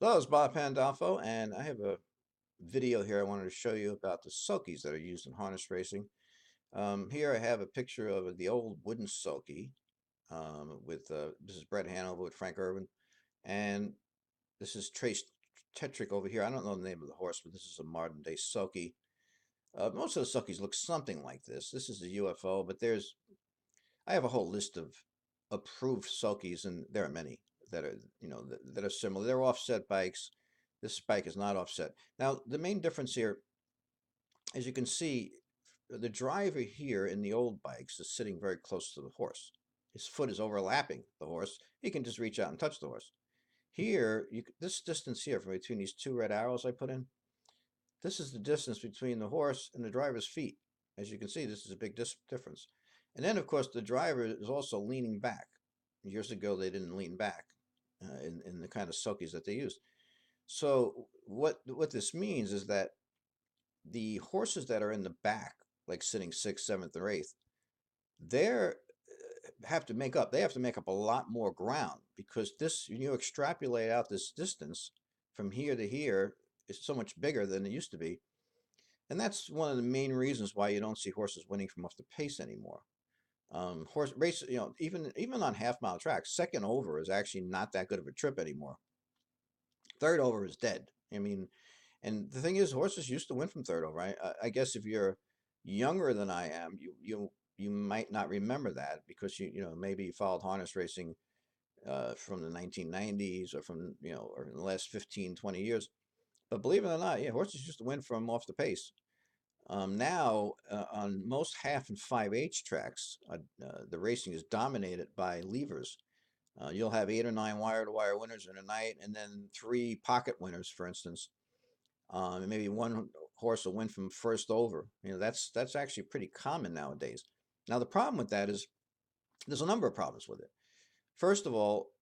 Hello, it's Bob Pandolfo, and I have a video here I wanted to show you about the sulkies that are used in harness racing. Here I have a picture of the old wooden sulky with this is Brett Hanover with Frank Irvin, and this is Trace Tetrick over here. I don't know the name of the horse, but this is a modern day sulky. Most of the sulkies look something like this. This is the UFO, but I have a whole list of approved sulkies, and there are many that are, that are similar. They're offset bikes. This bike is not offset. Now, the main difference here, as you can see, the driver here in the old bikes is sitting very close to the horse. His foot is overlapping the horse. He can just reach out and touch the horse. Here, this distance here from between these two red arrows I put in, this is the distance between the horse and the driver's feet. As you can see, this is a big difference. And then, of course, the driver is also leaning back. Years ago, they didn't lean back in the kind of sulkies that they used. So what this means is that the horses that are in the back, like sitting sixth, seventh, or eighth, they're have to make up. They have to make up a lot more ground because this, when you extrapolate out this distance from here to here, is so much bigger than it used to be. And that's one of the main reasons why you don't see horses winning from off the pace anymore. Horse race, even on half mile tracks, second over is actually not that good of a trip anymore. Third over is dead. I mean, and the thing is, horses used to win from third over. I guess if you're younger than I am, you might not remember that because maybe you followed harness racing from the 1990s or from or in the last 15, 20 years. But believe it or not, yeah, horses used to win from off the pace. Now, on most half and 5/8 tracks, the racing is dominated by levers. You'll have 8 or 9 wire-to-wire winners in a night, and then 3 pocket winners, for instance. And maybe one horse will win from first over. That's actually pretty common nowadays. Now, the problem with that is there's a number of problems with it. First of all,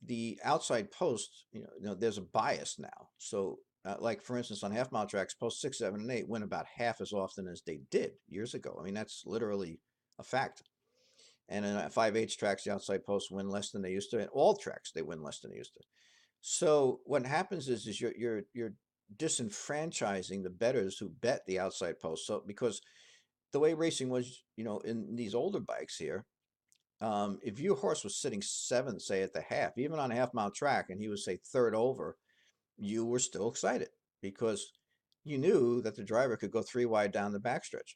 the outside post, there's a bias now. So, like for instance, on half mile tracks, post 6, 7, and 8 win about half as often as they did years ago. I mean, that's literally a fact. And in 5/8 tracks, the outside posts win less than they used to. In all tracks, they win less than they used to. So what happens is you're disenfranchising the bettors who bet the outside post. So because the way racing was, in these older bikes here, if your horse was sitting seventh, say at the half, even on a half mile track, and he was say third over, you were still excited because you knew that the driver could go 3 wide down the backstretch.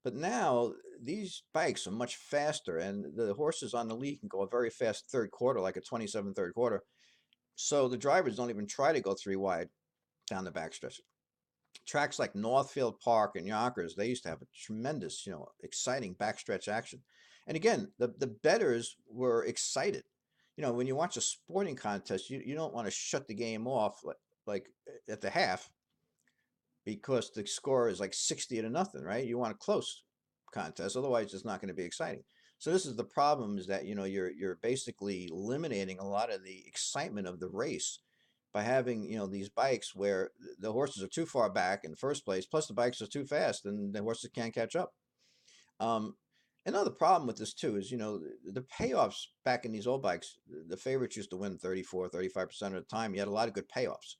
But now these bikes are much faster, and the horses on the lead can go a very fast third quarter, like a 27 third quarter. So the drivers don't even try to go 3 wide down the backstretch. Tracks like Northfield Park and Yonkers, they used to have a tremendous, exciting backstretch action. And again, the bettors were excited. When you watch a sporting contest, you don't want to shut the game off like at the half because the score is like 60-0, right? You want a close contest, otherwise it's not going to be exciting. So this is the problem: is that you're basically eliminating a lot of the excitement of the race by having these bikes where the horses are too far back in the first place, plus the bikes are too fast and the horses can't catch up. Um, Another problem with this too is the payoffs back in these old bikes, the favorites used to win 34-35% of the time. You had a lot of good payoffs.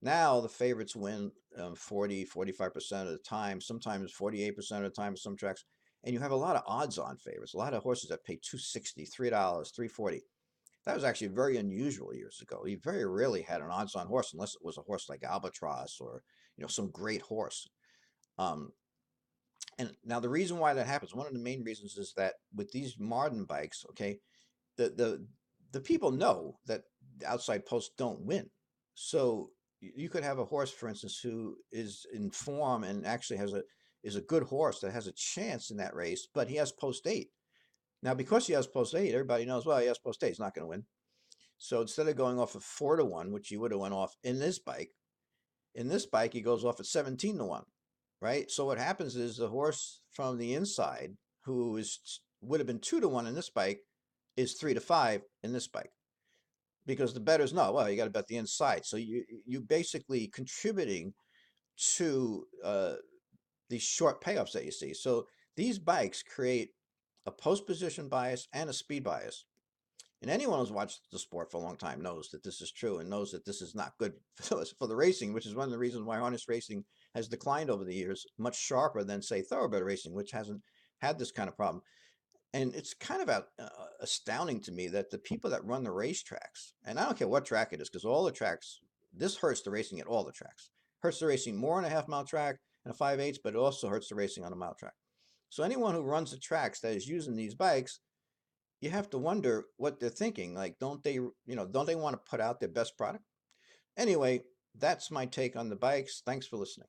Now the favorites win 40-45% of the time, sometimes 48% of the time at some tracks. And you have a lot of odds-on favorites, a lot of horses that pay $2.60, $3, $3.40. That was actually very unusual years ago. You very rarely had an odds-on horse unless it was a horse like Albatross or some great horse. Um, and now the reason why that happens, one of the main reasons is that with these modern bikes, okay, the people know that the outside posts don't win. So you could have a horse, for instance, who is in form and actually is a good horse that has a chance in that race, but he has post 8. Now, because he has post 8, everybody knows, well, he has post 8, he's not going to win. So instead of going off of 4-1, which he would have went off in this bike he goes off at 17-1, right? So what happens is the horse from the inside, would have been 2-1 in this bike, is 3-5 in this bike, because the bettors know, well, you got to bet the inside. So you basically contributing to these short payoffs that you see. So these bikes create a post position bias and a speed bias. And anyone who's watched the sport for a long time knows that this is true and knows that this is not good for the racing, which is one of the reasons why harness racing has declined over the years, much sharper than, say, thoroughbred racing, which hasn't had this kind of problem. And it's kind of astounding to me that the people that run the racetracks, and I don't care what track it is, because all the tracks, this hurts the racing at all the tracks. Hurts the racing more on a half-mile track and a 5/8, but it also hurts the racing on a mile track. So anyone who runs the tracks that is using these bikes, you have to wonder what they're thinking. Like, don't they, don't they want to put out their best product? Anyway, that's my take on the bikes. Thanks for listening.